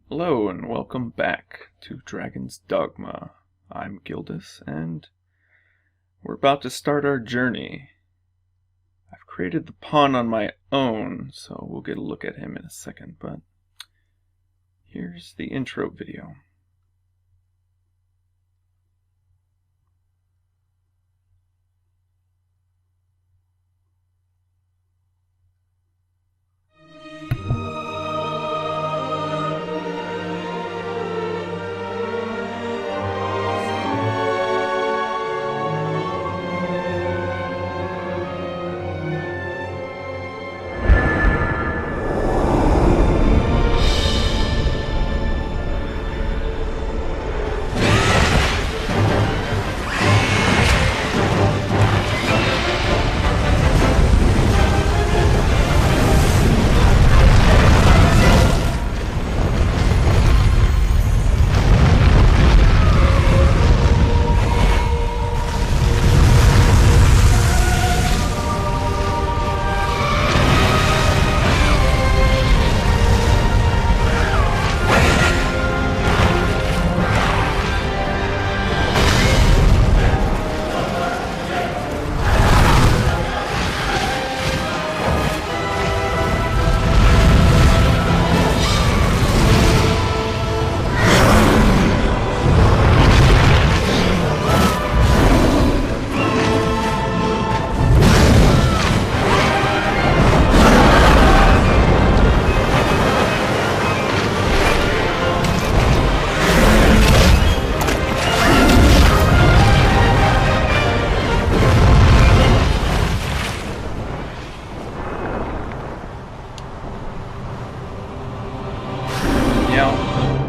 Hello and welcome back to Dragon's Dogma. I'm Gildas and we're about to start our journey. I've created the pawn on my own, so we'll get a look at him in a second, but here's the intro video.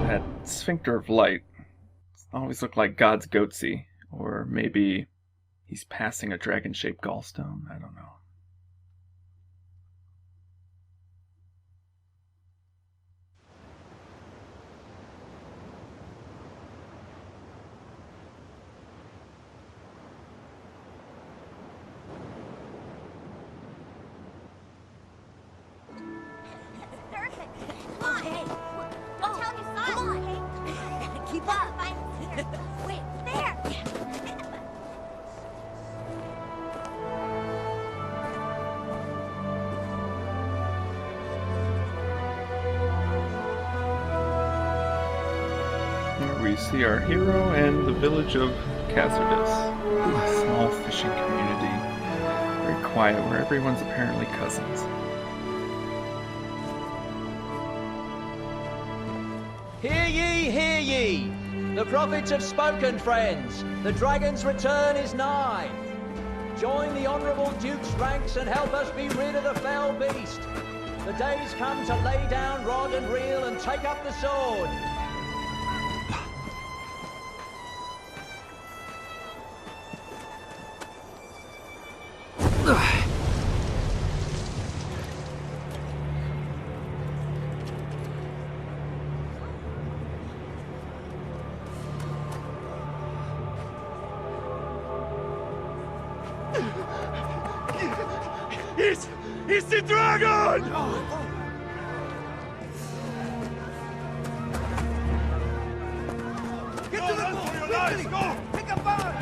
That sphincter of light always looked like God's goatsy, or maybe he's passing a dragon-shaped gallstone. I don't know. Here we see our hero and the village of Cazardus, a small fishing community, very quiet, where everyone's apparently cousins. Hear ye, hear ye! The prophets have spoken, friends. The dragon's return is nigh. Join the honourable Duke's ranks and help us be rid of the fell beast. The day's come to lay down rod and reel and take up the sword. It's the dragon! Get to the boat! For your lives, go! Pick up fire!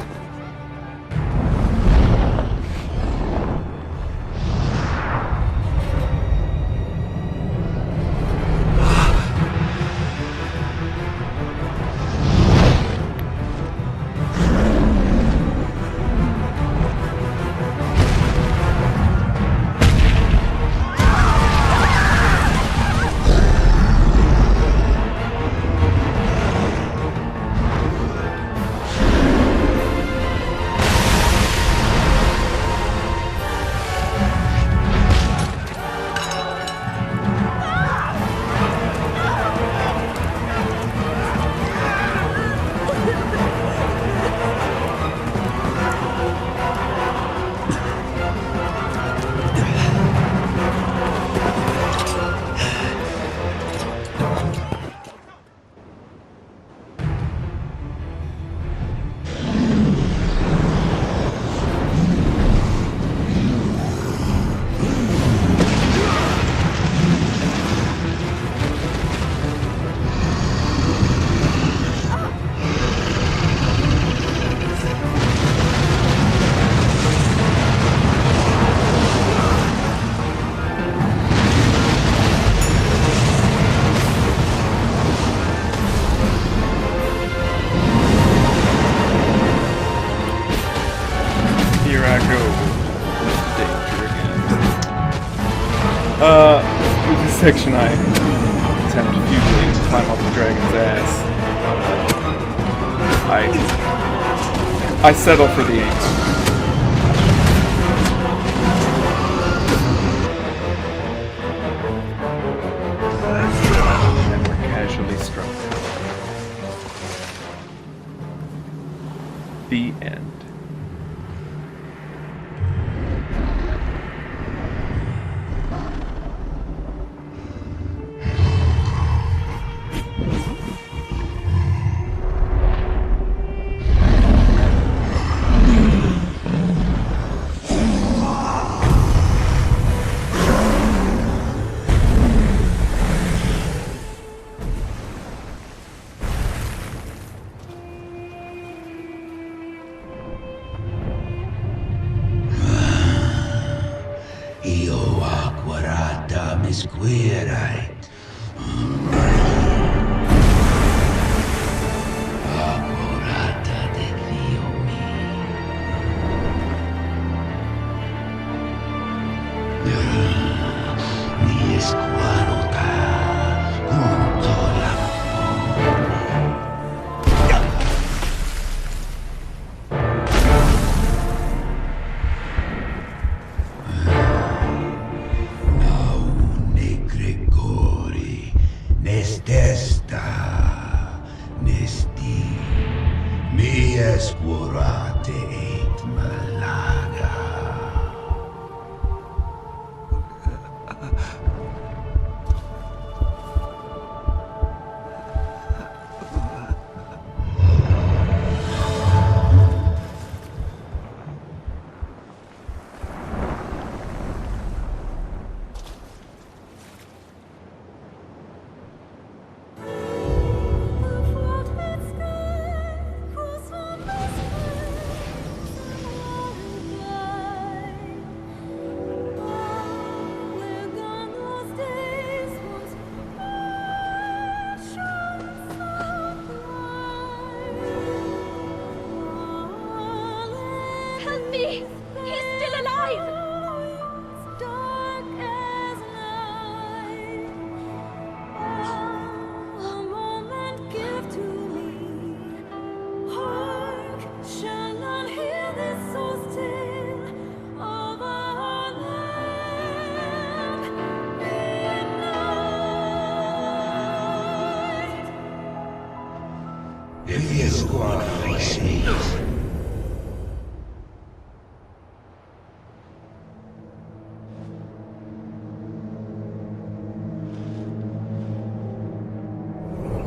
With this section I attempt futilely to climb up the dragon's ass. I settle for the ankle. And we're casually struck. The end.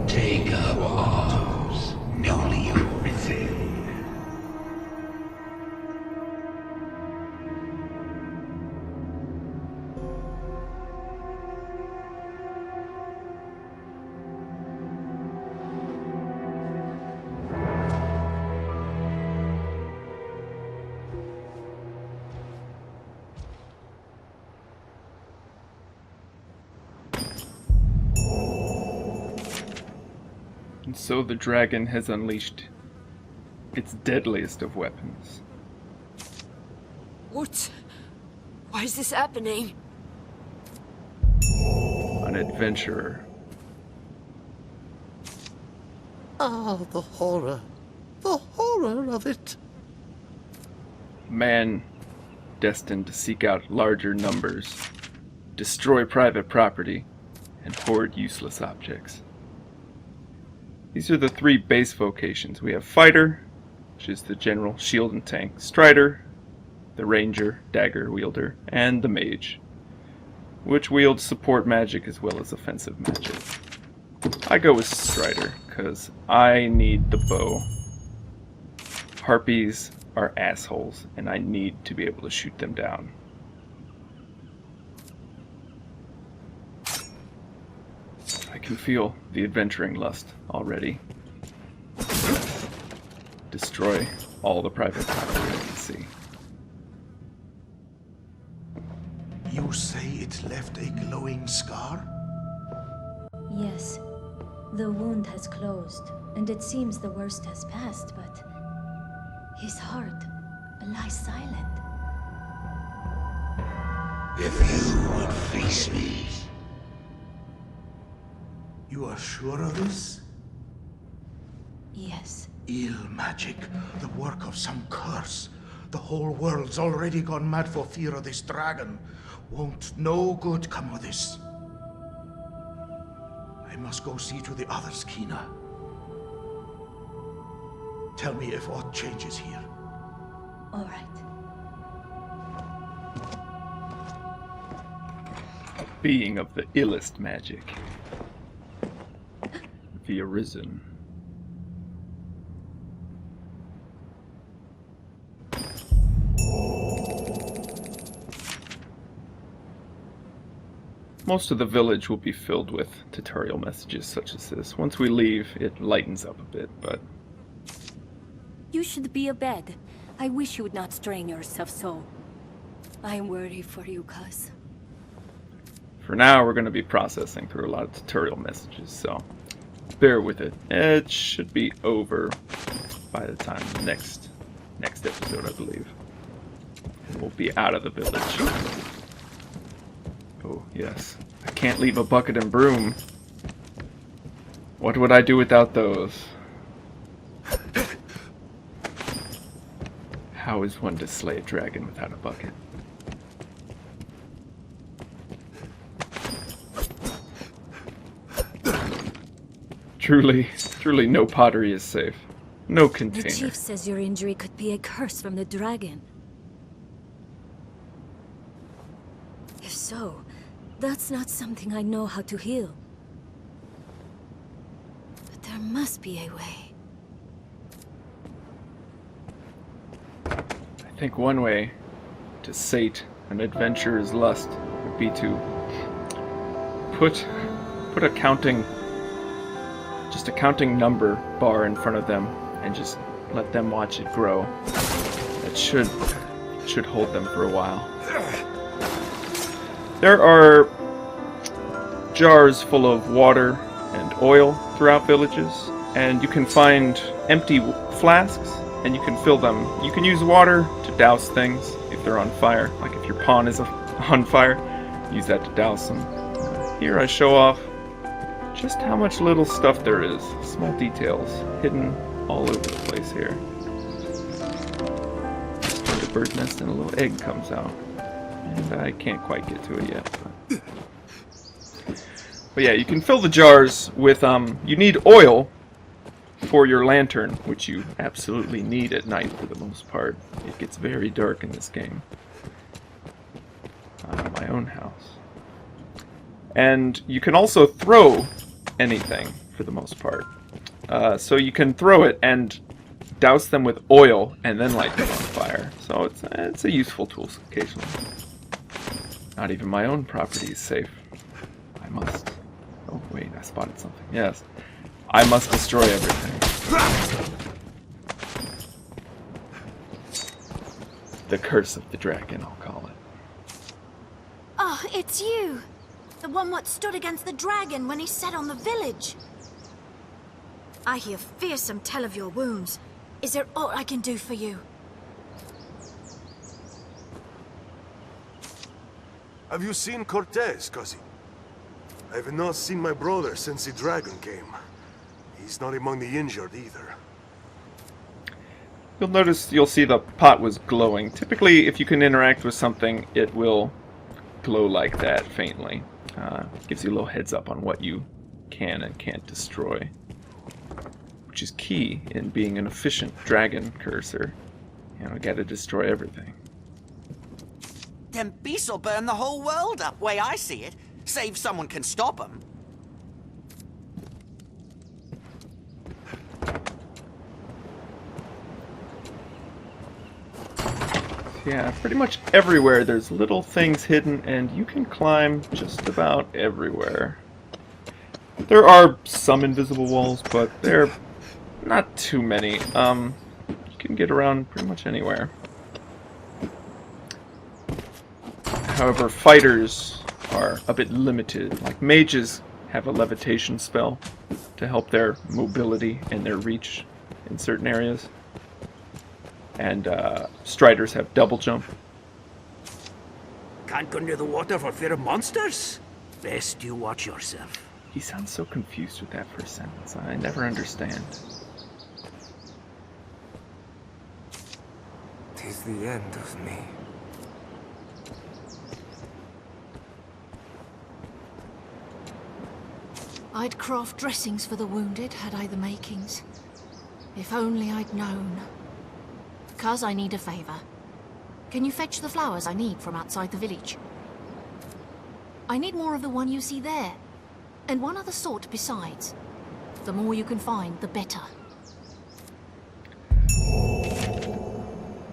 Take up arms, newly risen. And so the dragon has unleashed its deadliest of weapons. What? Why is this happening? An adventurer. Ah, the horror. The horror of it. Man destined to seek out larger numbers, destroy private property, and hoard useless objects. These are the three base vocations. We have Fighter, which is the general shield and tank, Strider, the Ranger, dagger wielder, and the Mage, which wields support magic as well as offensive magic. I go with Strider, because I need the bow. Harpies are assholes, and I need to be able to shoot them down. I can feel the adventuring lust already. Destroy all the private property I can see. You say it left a glowing scar? Yes. The wound has closed, and it seems the worst has passed, but his heart lies silent. If you would face me. You are sure of this? Yes. Ill magic, the work of some curse. The whole world's already gone mad for fear of this dragon. Won't no good come of this. I must go see to the others, Kina. Tell me if aught changes here. All right. Being of the illest magic. The Arisen. Most of the village will be filled with tutorial messages such as this. Once we leave, it lightens up a bit, but... You should be abed. I wish you would not strain yourself so. I am worried for you, cuz. For now, we're going to be processing through a lot of tutorial messages, so bear with it. It should be over by the time the next episode, I believe. We'll be out of the village. Oh, yes. I can't leave a bucket and broom. What would I do without those? How is one to slay a dragon without a bucket? Truly no pottery is safe. No container. The chief says your injury could be a curse from the dragon. If so, that's not something I know how to heal. But there must be a way. I think one way to sate an adventurer's lust would be to put a counting number bar in front of them and just let them watch it grow. That should hold them for a while. There are jars full of water and oil throughout villages, and you can find empty flasks and you can fill them. You can use water to douse things if they're on fire, like if your pawn is on fire, use that to douse them. Here I show off just how much little stuff there is, small details hidden all over the place here. The bird nest and a little egg comes out. And I can't quite get to it yet. But yeah, you can fill the jars with, you need oil for your lantern, which you absolutely need at night for the most part. It gets very dark in this game. My own house. And you can also throw anything for the most part. So you can throw it and douse them with oil and then light them on fire. So it's a useful tool occasionally. Not even my own property is safe. I must... Oh, wait, I spotted something. Yes. I must destroy everything. The curse of the dragon, I'll call it. Oh, it's you! The one what stood against the dragon when he set on the village. I hear fearsome tell of your wounds. Is there aught I can do for you? Have you seen Cortez, cousin? I have not seen my brother since the dragon came. He's not among the injured either. You'll see the pot was glowing. Typically, if you can interact with something, it will glow like that faintly. Gives you a little heads up on what you can and can't destroy. Which is key in being an efficient dragon cursor. You know, you gotta destroy everything. Them beasts will burn the whole world up, way I see it. Save someone can stop them. Yeah, pretty much everywhere there's little things hidden, and you can climb just about everywhere. There are some invisible walls, but they're not too many. You can get around pretty much anywhere. However, fighters are a bit limited. Like mages have a levitation spell to help their mobility and their reach in certain areas. And striders have double jump. Can't go near the water for fear of monsters? Best you watch yourself. He sounds so confused with that first sentence. I never understand. 'Tis the end of me. I'd craft dressings for the wounded, had I the makings. If only I'd known. Cuz, I need a favor. Can you fetch the flowers I need from outside the village? I need more of the one you see there, and one other sort besides. The more you can find, the better.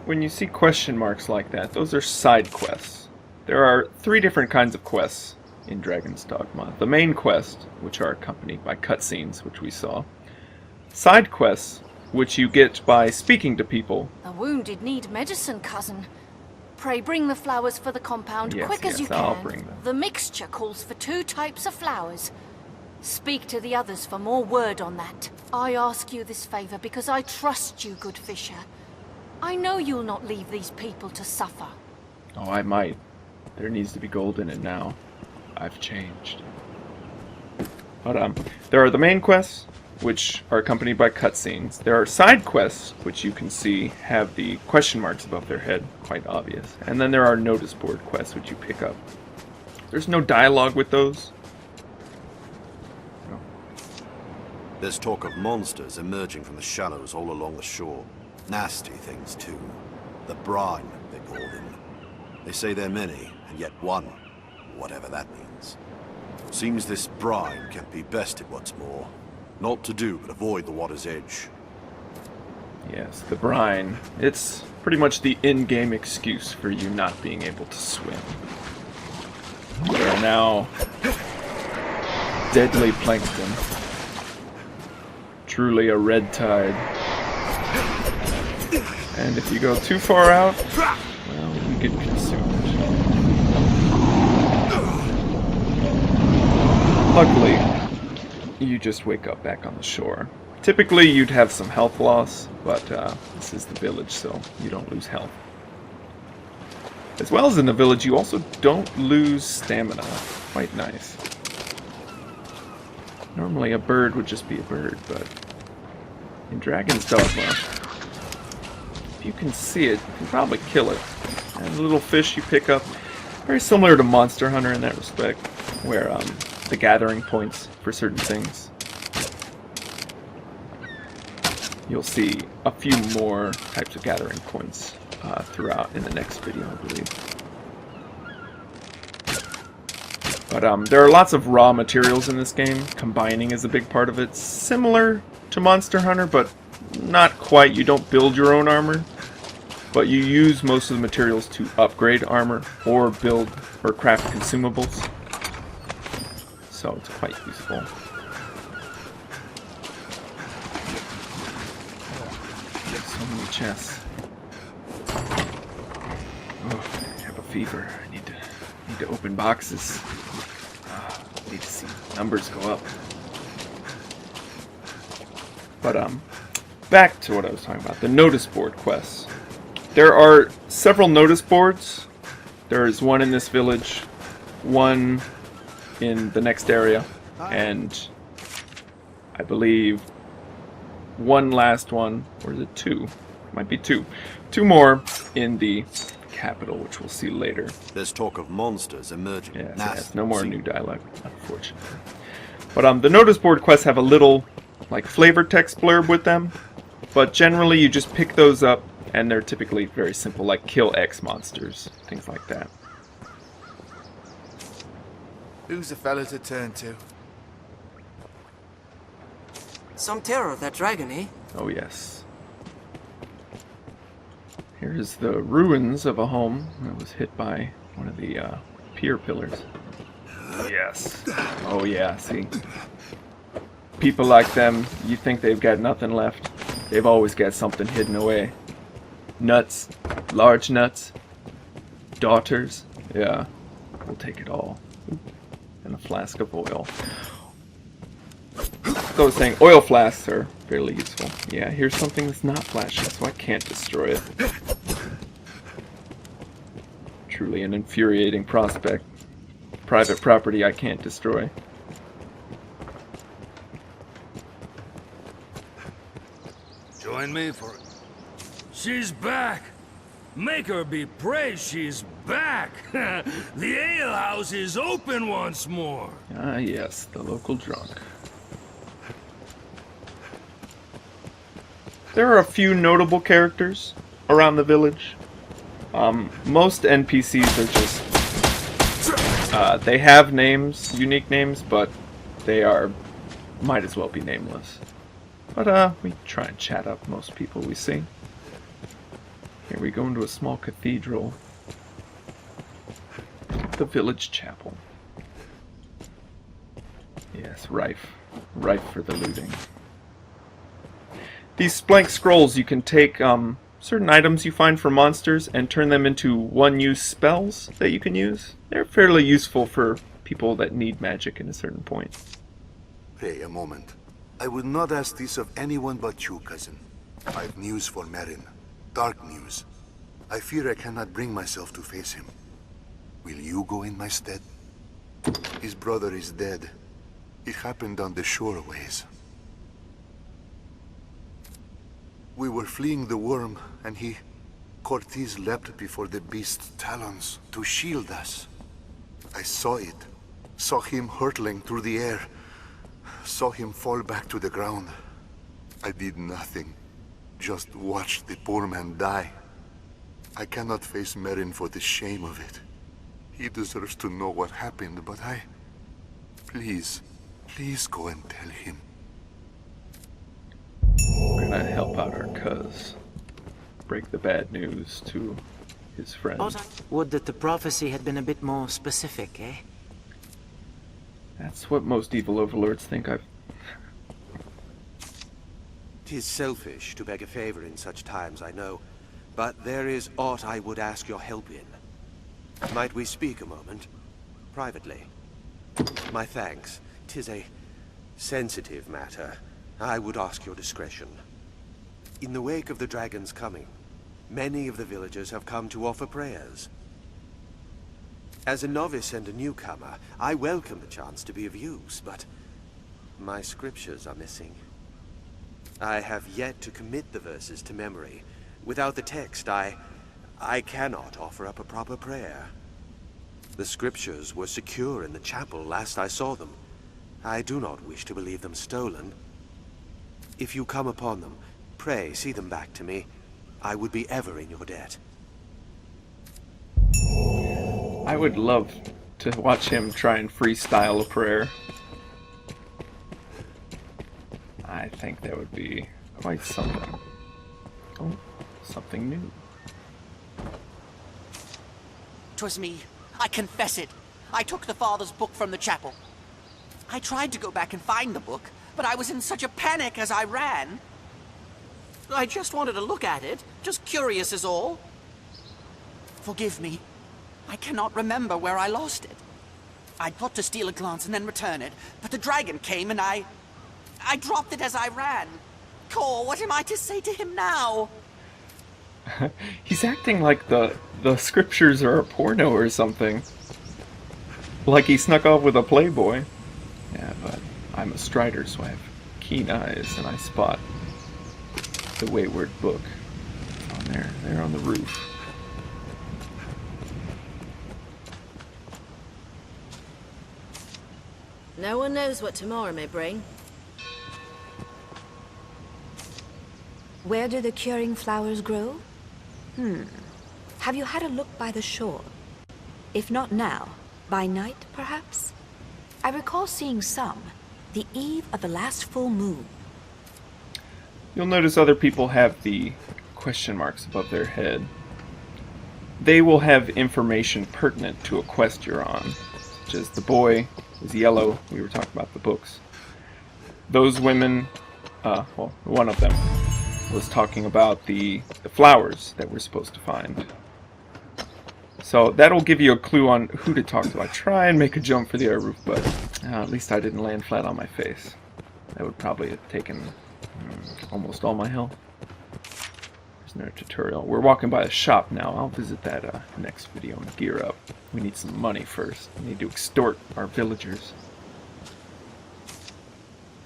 When you see question marks like that, those are side quests. There are 3 different kinds of quests in Dragon's Dogma. The main quest, which are accompanied by cutscenes, which we saw. Side quests, which you get by speaking to people. The wounded need medicine, cousin. Pray bring the flowers for the compound Yes, quick as you I'll can. bring them. The mixture calls for 2 types of flowers. Speak to the others for more word on that. I ask you this favor because I trust you, good fisher. I know you'll not leave these people to suffer. Oh, I might. There needs to be gold in it now. I've changed. But there are the main quests, which are accompanied by cutscenes. There are side quests, which you can see have the question marks above their head, quite obvious. And then there are notice board quests, which you pick up. There's no dialogue with those. No. There's talk of monsters emerging from the shallows all along the shore. Nasty things, too. The brine, they call them. They say they're many, and yet one, whatever that means. Seems this brine can't be bested what's more. Naught to do but avoid the water's edge. Yes, the brine. It's pretty much the in-game excuse for you not being able to swim. There are now deadly plankton. Truly a red tide. And if you go too far out, well, you get consumed. Luckily, you just wake up back on the shore. Typically, you'd have some health loss, but this is the village, so you don't lose health. As well as in the village, you also don't lose stamina. Quite nice. Normally, a bird would just be a bird, but in Dragon's Dogma, if you can see it, you can probably kill it. And the little fish you pick up, very similar to Monster Hunter in that respect, where the gathering points for certain things. You'll see a few more types of gathering points throughout in the next video, I believe. But there are lots of raw materials in this game. Combining is a big part of it. Similar to Monster Hunter, but not quite. You don't build your own armor, but you use most of the materials to upgrade armor or build or craft consumables. So it's quite useful. So many chests. Oh, I have a fever. I need to open boxes. I need to see numbers go up. But back to what I was talking about, the notice board quests. There are several notice boards. There is one in this village, one in the next area, and I believe one last one, or is it 2? It might be 2. 2 more in the capital, which we'll see later. There's talk of monsters emerging. Yes, no more new dialogue, unfortunately. But the notice board quests have a little, like, flavor text blurb with them, but generally you just pick those up, and they're typically very simple, like kill X monsters, things like that. Who's the fella to turn to? Some terror of that dragon, eh? Oh yes. Here's the ruins of a home that was hit by one of the pier pillars. Yes. Oh yeah, see? People like them, you think they've got nothing left. They've always got something hidden away. Nuts. Large nuts. Daughters. Yeah. We'll take it all. And a flask of oil. So I was saying, oil flasks are fairly useful. Yeah, here's something that's not flashing, so I can't destroy it. Truly an infuriating prospect. Private property I can't destroy. Join me for it. She's back! Make her be praised she's back! The alehouse is open once more! Ah yes, the local drunk. There are a few notable characters around the village. Most NPCs are just... they have names, unique names, but they might as well be nameless. But we try and chat up most people we see. Here we go into a small cathedral. The village chapel. Yes, rife for the looting. These blank scrolls, you can take certain items you find from monsters and turn them into one-use spells that you can use. They're fairly useful for people that need magic in a certain point. Pray a moment. I would not ask this of anyone but you, cousin. I've news for Merrin. Dark news. I fear I cannot bring myself to face him. Will you go in my stead? His brother is dead. It happened on the shore a ways. We were fleeing the worm, and Cortez leapt before the beast's talons to shield us. I saw it. Saw him hurtling through the air. Saw him fall back to the ground. I did nothing. Just watched the poor man die. I cannot face Merrin for the shame of it. He deserves to know what happened, but please go and tell him. We're gonna help out our cuz. Break the bad news to his friends. Would that the prophecy had been a bit more specific, eh? That's what most evil overlords think I've... 'Tis selfish to beg a favor in such times, I know, but there is aught I would ask your help in. Might we speak a moment? Privately. My thanks. 'Tis a sensitive matter. I would ask your discretion. In the wake of the dragon's coming, many of the villagers have come to offer prayers. As a novice and a newcomer, I welcome the chance to be of use, but my scriptures are missing. I have yet to commit the verses to memory. Without the text, I cannot offer up a proper prayer. The scriptures were secure in the chapel last I saw them. I do not wish to believe them stolen. If you come upon them, pray see them back to me. I would be ever in your debt. I would love to watch him try and freestyle a prayer. I think that would be quite something. Oh, something new. 'Twas me. I confess it. I took the father's book from the chapel. I tried to go back and find the book, but I was in such a panic as I ran. I just wanted to look at it, just curious is all. Forgive me. I cannot remember where I lost it. I thought to steal a glance and then return it, but the dragon came and I dropped it as I ran. Cor, what am I to say to him now? He's acting like the scriptures are a porno or something. Like he snuck off with a playboy. Yeah, but I'm a strider, so I have keen eyes, and I spot the wayward book. It's on there. There on the roof. No one knows what tomorrow may bring. Where do the curing flowers grow? Have you had a look by the shore? If not now, by night, perhaps? I recall seeing some, the eve of the last full moon. You'll notice other people have the question marks above their head. They will have information pertinent to a quest you're on, such as the boy is yellow. We were talking about the books. Those women, well, one of them was talking about the flowers that we're supposed to find. So that'll give you a clue on who to talk to. I try and make a jump for the air roof, but at least I didn't land flat on my face. That would probably have taken almost all my health. There's listener tutorial. We're walking by a shop now. I'll visit that next video and gear up. We need some money first. We need to extort our villagers.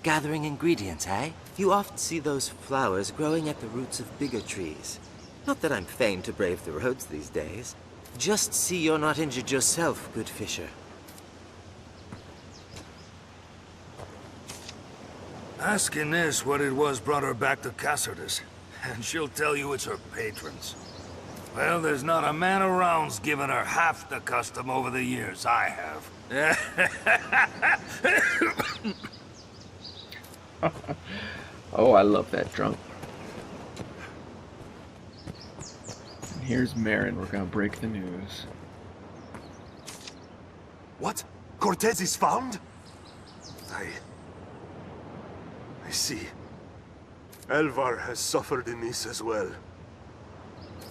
Gathering ingredients, eh? You often see those flowers growing at the roots of bigger trees. Not that I'm fain to brave the roads these days. Just see you're not injured yourself, good fisher. Ask Inez what it was brought her back to Cacerdas, and she'll tell you it's her patrons. Well, there's not a man around's given her half the custom over the years I have. Oh, I love that drunk. And here's Marin. We're gonna break the news. What? Cortez is found? I see. Elvar has suffered in this as well.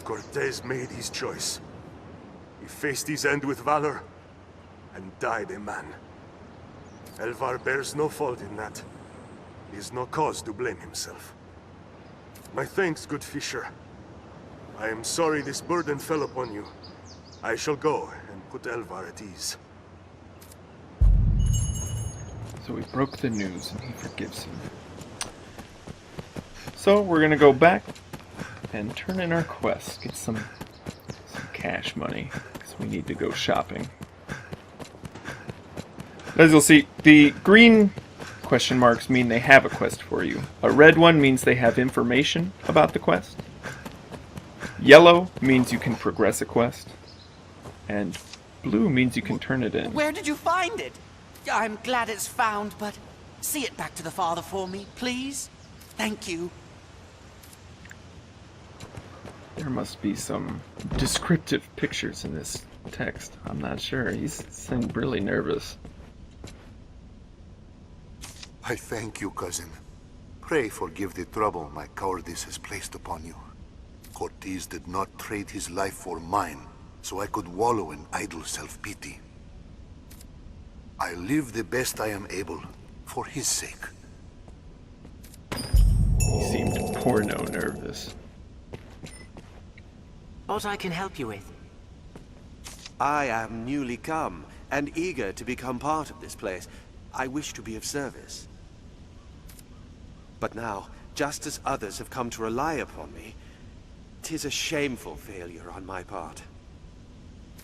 Cortez made his choice. He faced his end with valor, and died a man. Elvar bears no fault in that. He has no cause to blame himself. My thanks, good fisher. I am sorry this burden fell upon you. I shall go and put Elvar at ease. So we broke the news, and he forgives him. So we're gonna go back and turn in our quest, get some cash money, because we need to go shopping. As you'll see, the green question marks mean they have a quest for you. A red one means they have information about the quest. Yellow means you can progress a quest. And blue means you can turn it in. Where did you find it? I'm glad it's found, but see it back to the father for me, please. Thank you. There must be some descriptive pictures in this text. I'm not sure. He seemed really nervous. I thank you, cousin. Pray forgive the trouble my cowardice has placed upon you. Cortez did not trade his life for mine, so I could wallow in idle self-pity. I live the best I am able, for his sake. He seemed porno nervous. What I can help you with? I am newly come, and eager to become part of this place. I wish to be of service. But now, just as others have come to rely upon me, 'tis a shameful failure on my part.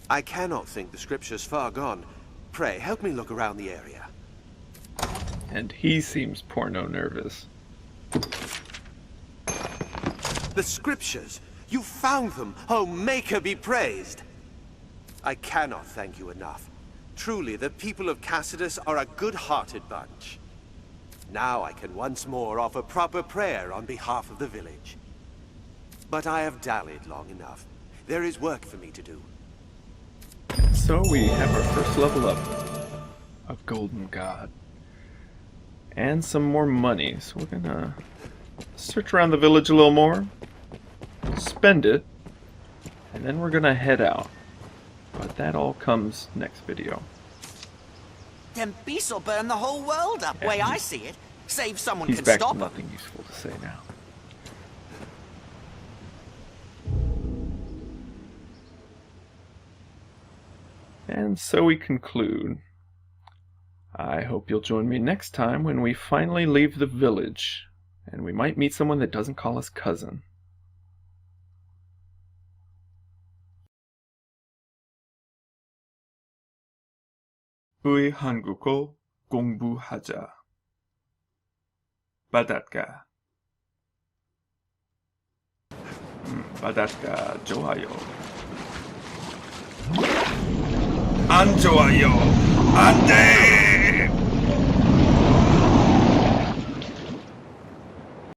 I cannot think the scriptures far gone. Pray, help me look around the area. And he seems porno nervous. The scriptures! You found them! Oh, Maker be praised! I cannot thank you enough. Truly, the people of Cacerdas are a good-hearted bunch. Now I can once more offer proper prayer on behalf of the village. But I have dallied long enough. There is work for me to do. So we have our first level up. A golden god. And some more money. So we're gonna search around the village a little more. Spend it. And then we're gonna head out. But that all comes next video. Them beasts will burn the whole world up, way I see it. Save someone He's can back stop to them. nothing useful to say now. And so we conclude. I hope you'll join me next time when we finally leave the village, and we might meet someone that doesn't call us cousin. 우리 한국어 공부하자. 바닷가. 바닷가 좋아요. 안 좋아요. 안 돼!